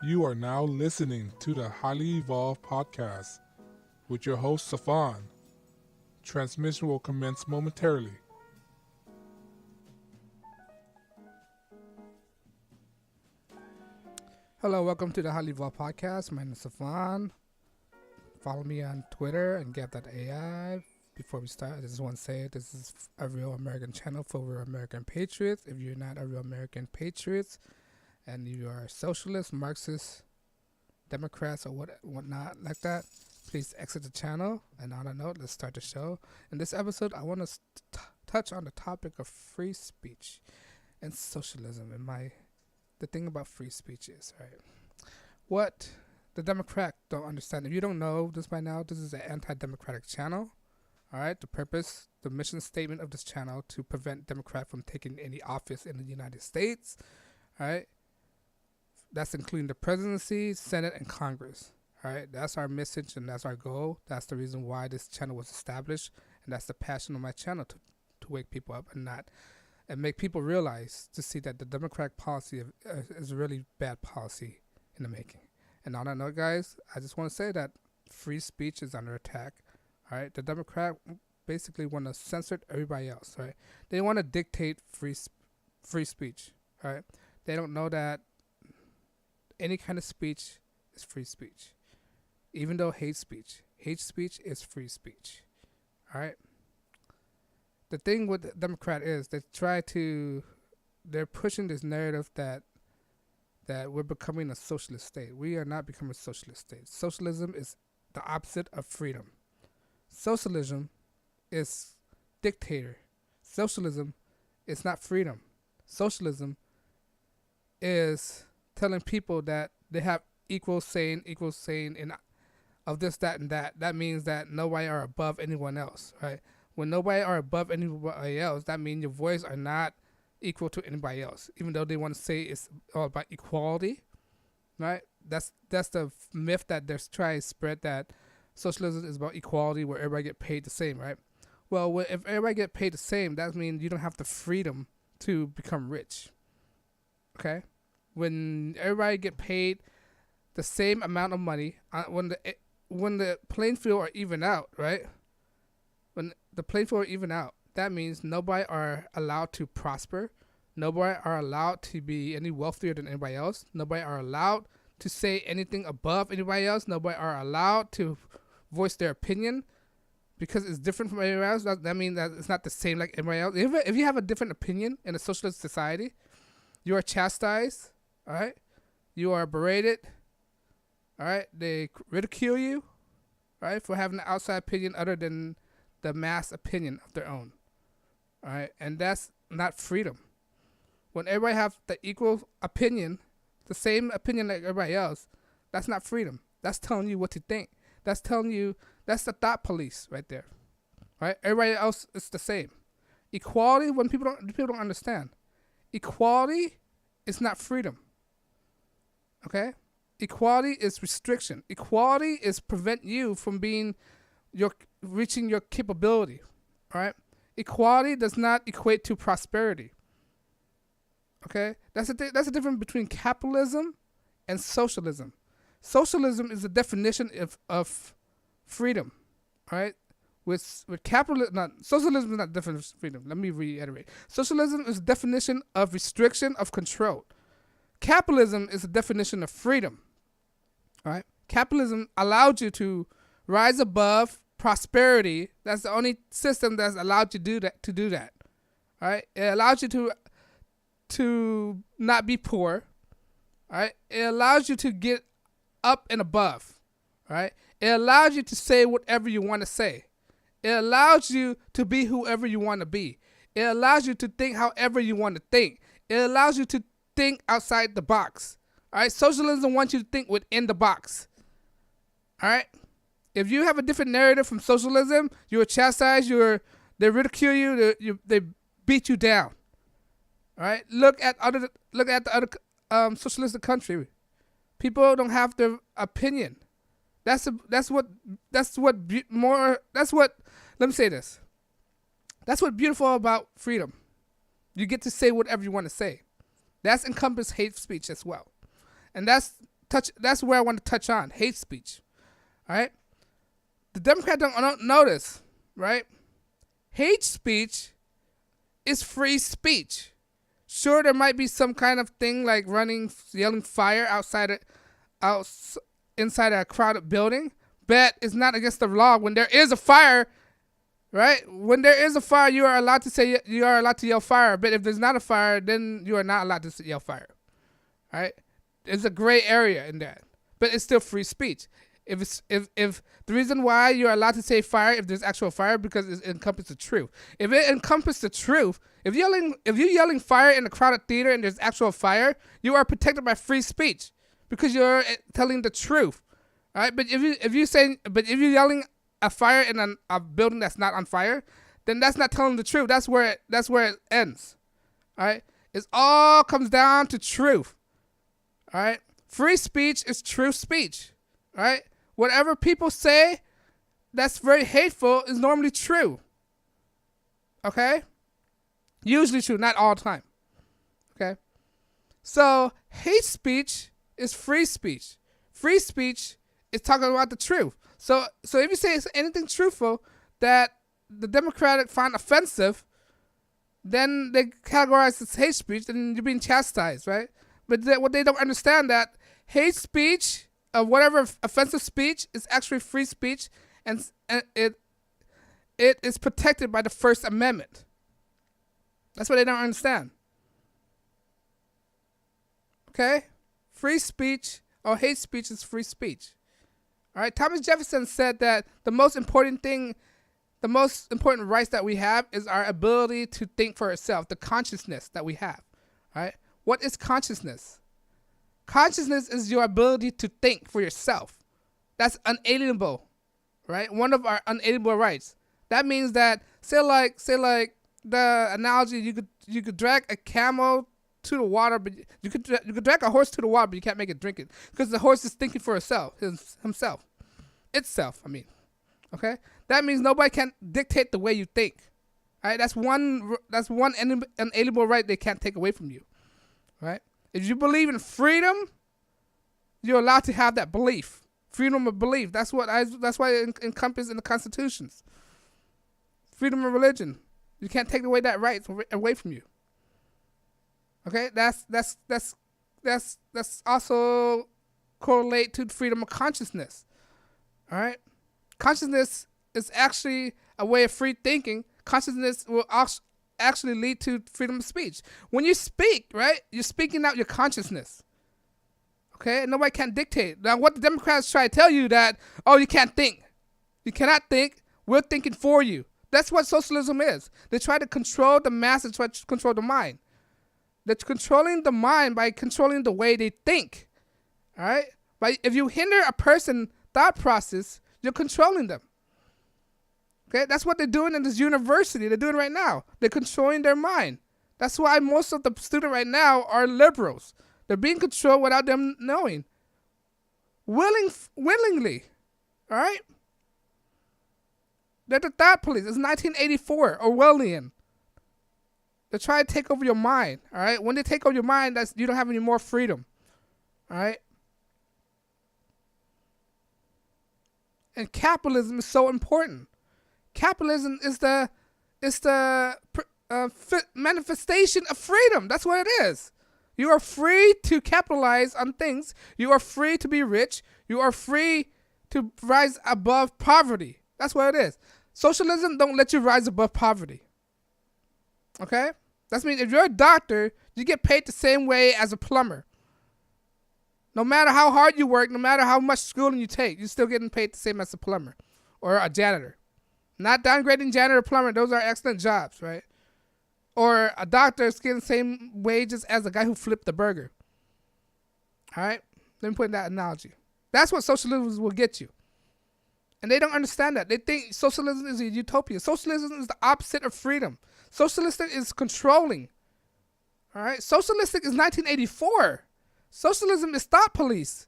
You are now listening to the Highly Evolved Podcast with your host, Safan. Transmission will commence momentarily. Hello, welcome to the Highly Evolved Podcast. My name is Safan. Follow me on Twitter and get.ai. Before we start, I just want to say this is a real American channel for real American patriots. If you're not a real American patriot and you are socialist, Marxist, Democrats, or whatnot like that, please exit the channel. And on a note, let's start the show. In this episode, I want to touch on the topic of free speech and socialism. The thing about free speech is, right, what the Democrats don't understand. If you don't know this by now, this is an anti-democratic channel. All right, the mission statement of this channel to prevent Democrats from taking any office in the United States. All right, that's including the presidency, Senate, and Congress. All right, that's our message and that's our goal. That's the reason why this channel was established, and that's the passion of my channel to wake people up and make people realize to see that the Democratic policy is really bad policy in the making. And on that note, guys, I just want to say that free speech is under attack. All right, the Democrat basically want to censor everybody else. Right, they want to dictate free speech. All right, they don't know that any kind of speech is free speech, even though hate speech is free speech. All right. The thing with the Democrat is they're pushing this narrative that we're becoming a socialist state. We are not becoming a socialist state. Socialism is the opposite of freedom. Socialism is dictator. Socialism is not freedom. Socialism is telling people that they have equal saying in of this, that, and that. That means that nobody are above anyone else, right? When nobody are above anybody else, that means your voice are not equal to anybody else. Even though they want to say it's all about equality, right? That's the myth that they're trying to spread, that socialism is about equality where everybody get paid the same, right? Well, if everybody get paid the same, that means you don't have the freedom to become rich, okay? When everybody get paid the same amount of money, when the playing field are even out, right? When the playing field are even out, that means nobody are allowed to prosper. Nobody are allowed to be any wealthier than anybody else. Nobody are allowed to say anything above anybody else. Nobody are allowed to voice their opinion because it's different from everybody else. That means that it's not the same like everybody else. If you have a different opinion in a socialist society, you are chastised, all right? You are berated, all right? They ridicule you, all right, for having an outside opinion other than the mass opinion of their own, all right? And that's not freedom. When everybody have the equal opinion, the same opinion like everybody else, that's not freedom. That's telling you what to think. That's telling you, that's the thought police right there, right? Everybody else is the same. Equality, when people don't understand, equality is not freedom, okay? Equality is restriction. Equality is prevent you from reaching your capability, all right? Equality does not equate to prosperity, okay? That's the difference between capitalism and socialism. Socialism is the definition of freedom, all right? With capitalism, socialism is not the definition of freedom. Let me reiterate. Socialism is the definition of restriction of control. Capitalism is the definition of freedom, all right? Capitalism allowed you to rise above prosperity. That's the only system that's allowed you to do that. All right? It allows you to not be poor. All right? It allows you to get up and above. All right? It allows you to say whatever you want to say. It allows you to be whoever you want to be. It allows you to think however you want to think. It allows you to think outside the box. All right? Socialism wants you to think within the box. All right? If you have a different narrative from socialism, you are chastised, they ridicule you, they beat you down. All right? Look at the other socialistic country. People don't have their opinion. Let me say this. That's what's beautiful about freedom. You get to say whatever you want to say. That's encompass hate speech as well. And that's That's where I want to touch on hate speech. All right. The Democrats don't notice, right? Hate speech is free speech. Sure, there might be some kind of thing like yelling fire inside a crowded building, but it's not against the law. When there is a fire, right? When there is a fire, you are allowed to yell fire. But if there's not a fire, then you are not allowed to yell fire. Right? There's a gray area in that, but it's still free speech. If the reason why you're allowed to say fire if there's actual fire because it encompasses the truth. If it encompasses the truth, if you're yelling fire in a crowded theater and there's actual fire, you are protected by free speech because you're telling the truth. All right? But if you're yelling a fire in a building that's not on fire, then that's not telling the truth. That's where it ends. All right? It all comes down to truth. All right? Free speech is true speech. All right? Whatever people say that's very hateful is normally true. Okay? Usually true, not all the time. Okay? So, hate speech is free speech. Free speech is talking about the truth. So if you say anything truthful that the Democratic find offensive, then they categorize as hate speech and you're being chastised, right? But what they don't understand that hate speech, whatever offensive speech, is actually free speech, and it is protected by the First Amendment. That's what they don't understand. Okay? Free speech or hate speech is free speech. All right? Thomas Jefferson said that the most important rights that we have is our ability to think for ourselves, the consciousness that we have. All right? What is consciousness? Consciousness is your ability to think for yourself. That's unalienable, right? One of our unalienable rights. That means that say like the analogy, you could drag a camel to the water, but you could drag a horse to the water, but you can't make it drink it because the horse is thinking for itself. Okay? That means nobody can dictate the way you think. All right? That's one unalienable right they can't take away from you. Right? If you believe in freedom, you're allowed to have that belief. Freedom of belief. That's why it encompasses in the constitutions. Freedom of religion. You can't take away that right away from you. Okay? That's also correlate to freedom of consciousness. All right? Consciousness is actually a way of free thinking. Consciousness will actually lead to freedom of speech. When you speak, right, you're speaking out your consciousness. Okay? And nobody can dictate. Now, what the Democrats try to tell you that, you can't think. You cannot think. We're thinking for you. That's what socialism is. They try to control the masses, try to control the mind. They're controlling the mind by controlling the way they think. All right? If you hinder a person's thought process, you're controlling them. Okay? That's what they're doing in this university. They're doing right now. They're controlling their mind. That's why most of the students right now are liberals. They're being controlled without them knowing. Willingly. All right? They're the thought police. It's 1984, Orwellian. They try to take over your mind. All right? When they take over your mind, you don't have any more freedom. All right? And capitalism is so important. Capitalism is the manifestation of freedom. That's what it is. You are free to capitalize on things. You are free to be rich. You are free to rise above poverty. That's what it is. Socialism don't let you rise above poverty. Okay? That means if you're a doctor, you get paid the same way as a plumber. No matter how hard you work, no matter how much schooling you take, you're still getting paid the same as a plumber or a janitor. Not downgrading janitor, plumber. Those are excellent jobs, right? Or a doctor is getting the same wages as a guy who flipped the burger. All right? Let me put in that analogy. That's what socialism will get you. And they don't understand that. They think socialism is a utopia. Socialism is the opposite of freedom. Socialistic is controlling. All right? Socialistic is 1984. Socialism is thought police.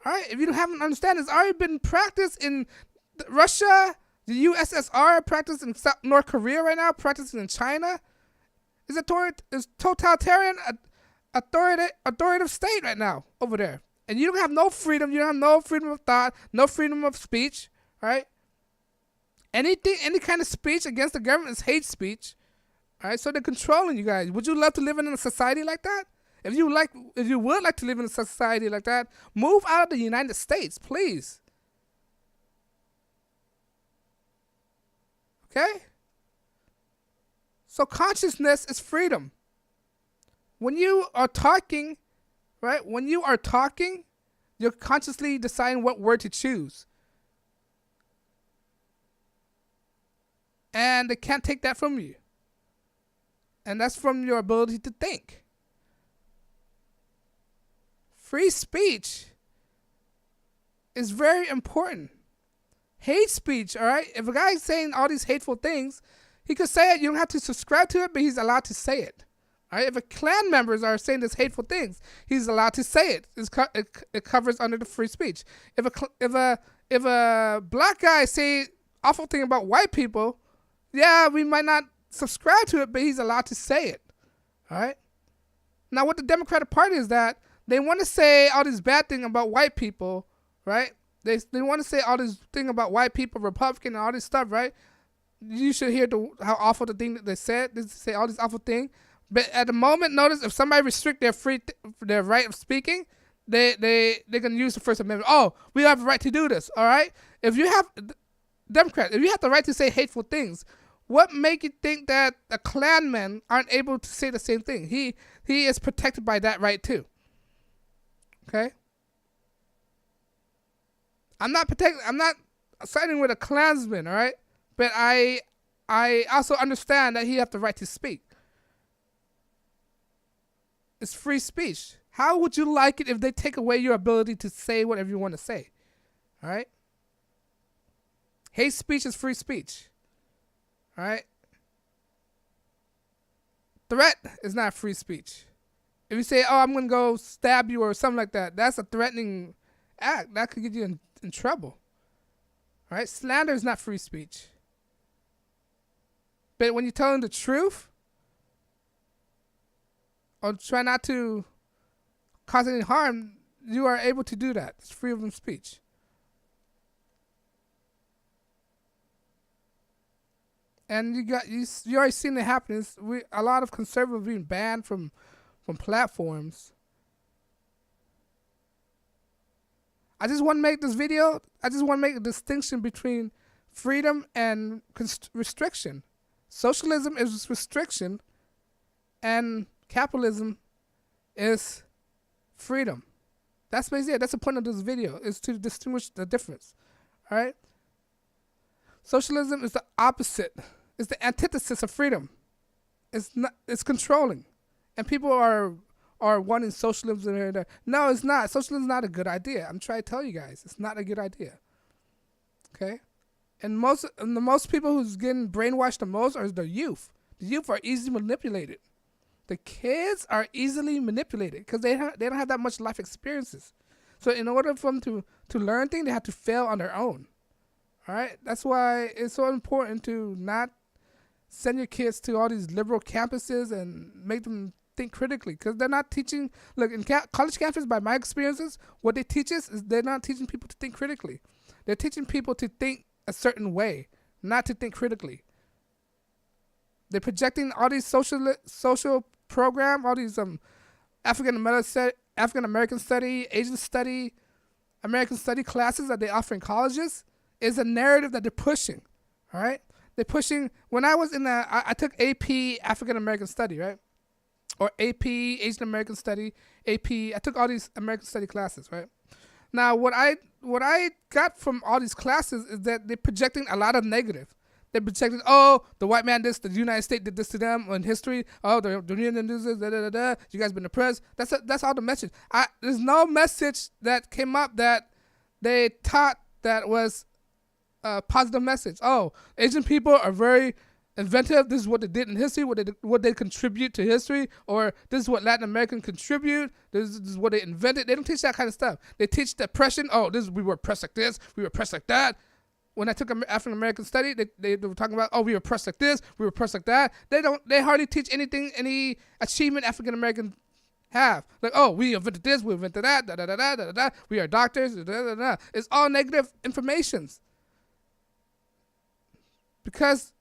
All right? If you haven't understand, it's already been practiced in Russia, the USSR, practiced in North Korea right now, practicing in China. It's totalitarian, authoritative state right now over there. And you don't have no freedom. You don't have no freedom of thought, no freedom of speech, right? Any kind of speech against the government is hate speech, right? So they're controlling you guys. Would you love to live in a society like that? If you would like to live in a society like that, move out of the United States, please. Okay? So consciousness is freedom. When you are talking, right? When you are talking, you're consciously deciding what word to choose. And they can't take that from you. And that's from your ability to think. Free speech is very important. Hate speech, all right? If a guy's saying all these hateful things, he could say it. You don't have to subscribe to it, but he's allowed to say it. All right? If a Klan members are saying these hateful things, he's allowed to say it. It covers under the free speech. If a black guy say awful thing about white people, yeah, we might not subscribe to it, but he's allowed to say it. All right? Now, what the Democratic Party is that they want to say all this bad thing about white people, right? They want to say all this thing about white people, Republican, and all this stuff, right? You should hear how awful the thing that they said. They say all this awful thing. But at the moment, notice if somebody restrict their right of speaking, they can use the First Amendment. Oh, we have the right to do this, all right? If you have, Democrats, if you have the right to say hateful things, what make you think that a Klanman aren't able to say the same thing? He is protected by that right too. Okay? I'm not siding with a Klansman, all right? But I also understand that he has the right to speak. It's free speech. How would you like it if they take away your ability to say whatever you want to say? All right? Hate speech is free speech. All right? Threat is not free speech. If you say, oh, I'm going to go stab you or something like that, that's a threatening act. That could get you in trouble. All right? Slander is not free speech. But when you're telling the truth, or try not to cause any harm, you are able to do that. It's freedom of speech. And you already seen it happen. A lot of conservatives being banned from platforms. I just want to make this video. I just want to make a distinction between freedom and restriction. Socialism is restriction, and capitalism is freedom. That's basically it. That's the point of this video, is to distinguish the difference. All right? Socialism is the opposite. It's the antithesis of freedom. It's controlling. And people are wanting socialism. No, it's not. Socialism is not a good idea. I'm trying to tell you guys. It's not a good idea. Okay? And the most people who's getting brainwashed the most are the youth. The youth are easily manipulated. The kids are easily manipulated because they don't have that much life experiences. So in order for them to learn things, they have to fail on their own. All right? That's why it's so important to not send your kids to all these liberal campuses and make them think critically, because they're not teaching. Look, in college campuses, by my experiences, what they teach us is they're not teaching people to think critically. They're teaching people to think a certain way, not to think critically. They're projecting all these social program, all these African American study, Asian study, American study classes that they offer in colleges is a narrative that they're pushing. All right, they're pushing. When I was I took AP African American study, right, or AP Asian American study, AP. I took all these American study classes, right. Now, what I got from all these classes is that they're projecting a lot of negative. They're projecting, oh, the white man the United States did this to them in history. Oh, the Union did this, you guys been oppressed. That's all the message. There's no message that came up that they taught that was a positive message. Oh, Asian people are very inventive. This is what they did in history, what they contribute to history, or this is what Latin Americans contribute. This is what they invented. They don't teach that kind of stuff. They teach the oppression. Oh, we were oppressed like this. We were oppressed like that. When I took African American study, they were talking about, oh, we were oppressed like this. We were oppressed like that. They hardly teach anything, any achievement African American have. Like, oh, we invented this, we invented that, da da da da da da. We are doctors, da da da da. It's all negative informations because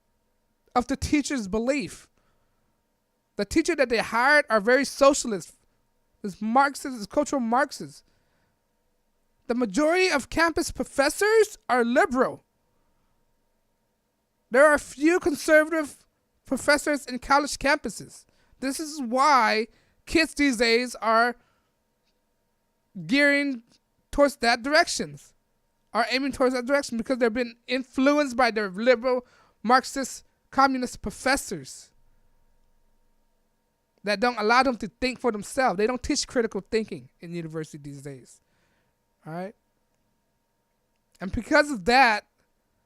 of the teacher's belief. The teacher that they hired are very socialist. It's Marxists, it's cultural Marxists. The majority of campus professors are liberal. There are a few conservative professors in college campuses. This is why kids these days are gearing towards that direction, are aiming towards that direction because they've been influenced by their liberal, Marxist, communist professors that don't allow them to think for themselves. They don't teach critical thinking in university these days. All right? And because of that,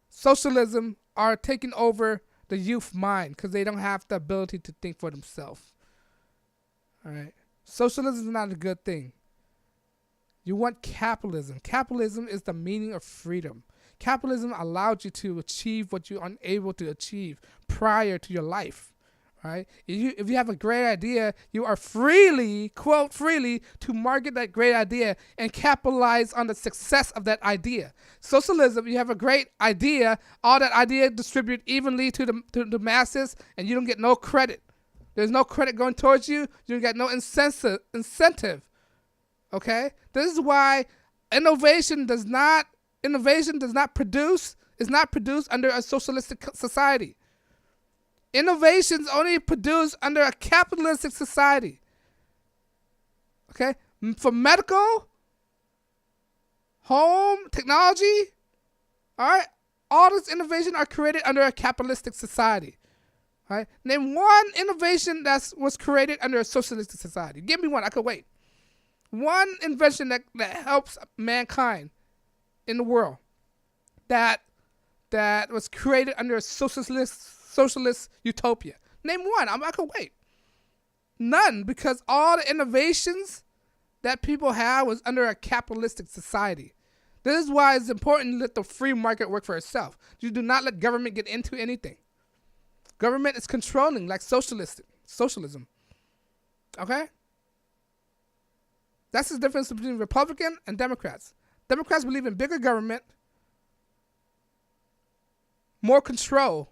socialism are taking over the youth mind because they don't have the ability to think for themselves. All right? Socialism is not a good thing. You want capitalism. Capitalism is the meaning of freedom. Capitalism allowed you to achieve what you're unable to achieve prior to your life. Right? If you have a great idea, you are freely, quote, freely to market that great idea and capitalize on the success of that idea. Socialism, you have a great idea, all that idea distribute evenly to the masses, and you don't get no credit. There's no credit going towards you. You get no incentive. Okay? This is why innovation is not produced under a socialistic society. Innovations only produced under a capitalistic society. Okay? For medical, home, technology, all right? All this innovation are created under a capitalistic society. All right? Name one innovation that was created under a socialistic society. Give me one. I could wait. One invention that helps mankind in the world that was created under a socialist utopia. Name one. I could wait. None, because all the innovations that people have was under a capitalistic society. This is why it's important to let the free market work for itself. You do not let government get into anything. Government is controlling, like socialism. Okay? That's the difference between Republican and Democrats. Democrats believe in bigger government, more control,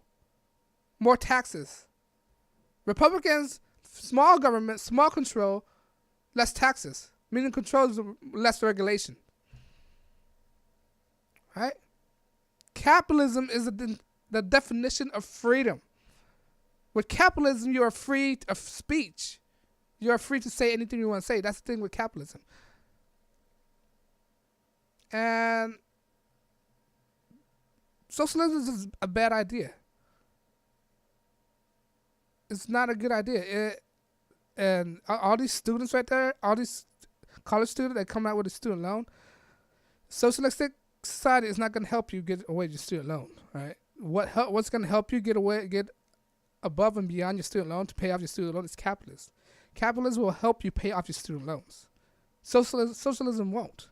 more taxes. Republicans, small government, small control, less taxes. Meaning control is less regulation. Right? Capitalism is the definition of freedom. With capitalism, you are free of speech. You are free to say anything you want to say. That's the thing with capitalism. And socialism is a bad idea. It's not a good idea. And all these students right there, all these college students that come out with a student loan, socialistic society is not going to help you get away with your student loan. Right? What's going to help you get above and beyond your student loan to pay off your student loan is capitalism. Capitalism will help you pay off your student loans. Socialism won't.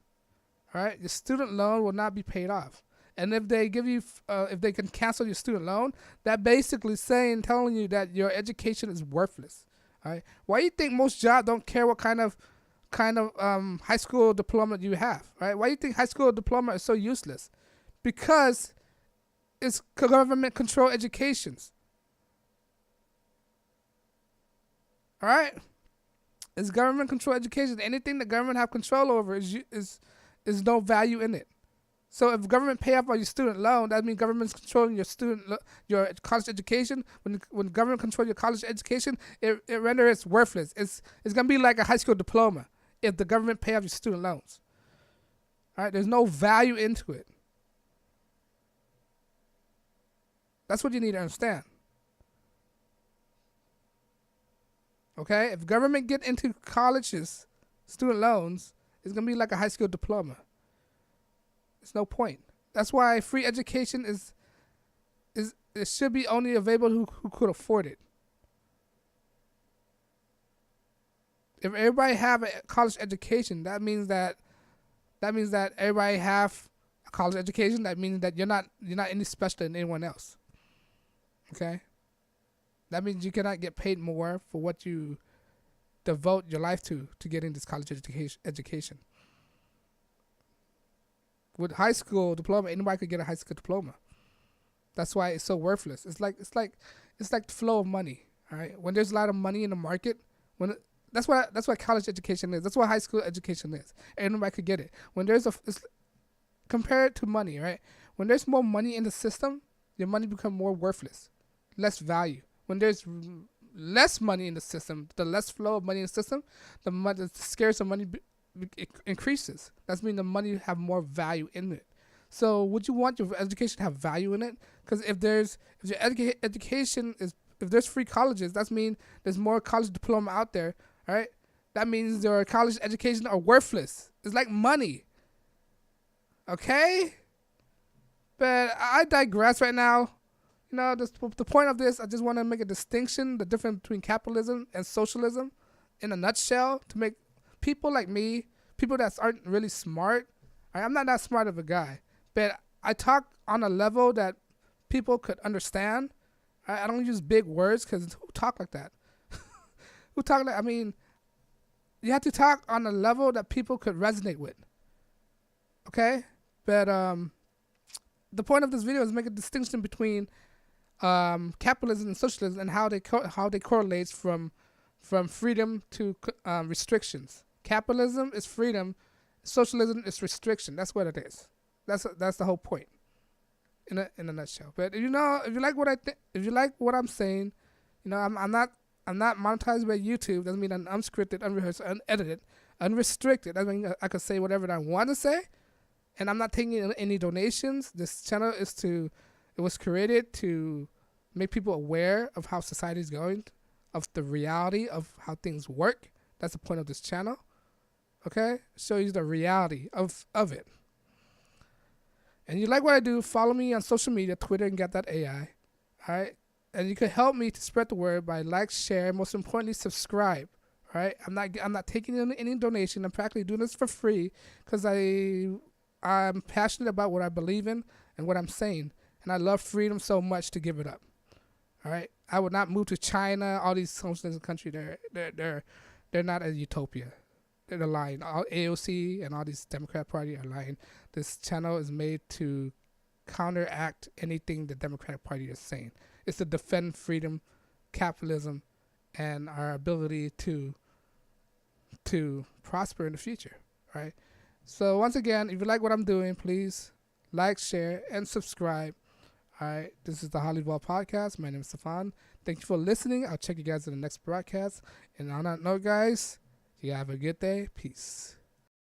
All right? Your student loan will not be paid off. And if they give you, if they can cancel your student loan, that basically telling you that your education is worthless. All right? Why do you think most jobs don't care what kind of high school diploma you have? Right? Why do you think high school diploma is so useless? Because it's government controlled educations. All right? It's government controlled education. Anything the government have control over is no value in it. So if government pay off on your student loan, that means government's controlling your college education. When government controls your college education, it renders it worthless. It's gonna be like a high school diploma if the government pay off your student loans. All right, there's no value into it. That's what you need to understand. Okay, if government get into colleges, student loans, it's gonna be like a high school diploma. There's no point. That's why free education is it should be only available who could afford it. If everybody have a college education, that means that everybody have a college education. That means that you're not any special than anyone else. Okay? That means you cannot get paid more for what you devote your life to getting this college education. With high school diploma, anybody could get a high school diploma. That's why it's so worthless. It's like the flow of money. All right, when there's a lot of money in the market, that's what college education is. That's what high school education is. Anybody could get it. When there's compare it to money, right? When there's more money in the system, your money becomes more worthless, less value. When there's less money in the system, the less flow of money in the system, the scarce of money increases. That means the money have more value in it. So would you want your education to have value in it? Because if your education is, if there's free colleges, that means there's more college diploma out there, right? That means your college education are worthless. It's like money. Okay? But I digress right now. You know, the point of this, I just want to make a distinction, the difference between capitalism and socialism in a nutshell, to make people like me, people that aren't really smart, right? I'm not that smart of a guy, but I talk on a level that people could understand. I don't use big words because who talk like that? Who talk like, I mean, you have to talk on a level that people could resonate with. Okay? But the point of this video is make a distinction between capitalism and socialism and how they correlate from freedom to restrictions. Capitalism is freedom, socialism is restriction. That's what it is. That's the whole point in a nutshell. But if you like what if you like what I'm saying, you know, I'm not monetized by YouTube. Doesn't mean I'm unscripted, unrehearsed, unedited, unrestricted. That means I could say whatever I want to say, and I'm not taking any donations. This channel it was created to make people aware of how society is going, of the reality of how things work. That's the point of this channel. Okay? Show you the reality of it. And you like what I do, follow me on social media, Twitter, and Get.AI. Alright? And you can help me to spread the word by like, share, most importantly, subscribe. Alright? I'm not taking any donation. I'm practically doing this for free because I'm passionate about what I believe in and what I'm saying. And I love freedom so much to give it up. All right, I would not move to China. All these socialist countries, they're not a utopia. They're lying. All AOC and all these Democrat Party are lying. This channel is made to counteract anything the Democratic Party is saying. It's to defend freedom, capitalism, and our ability to prosper in the future. Right. So once again, if you like what I'm doing, please like, share, and subscribe. All right, this is the HighlyEvolvedPodcast. My name is Stefan. Thank you for listening. I'll check you guys in the next broadcast. And on that note, guys, you have a good day. Peace.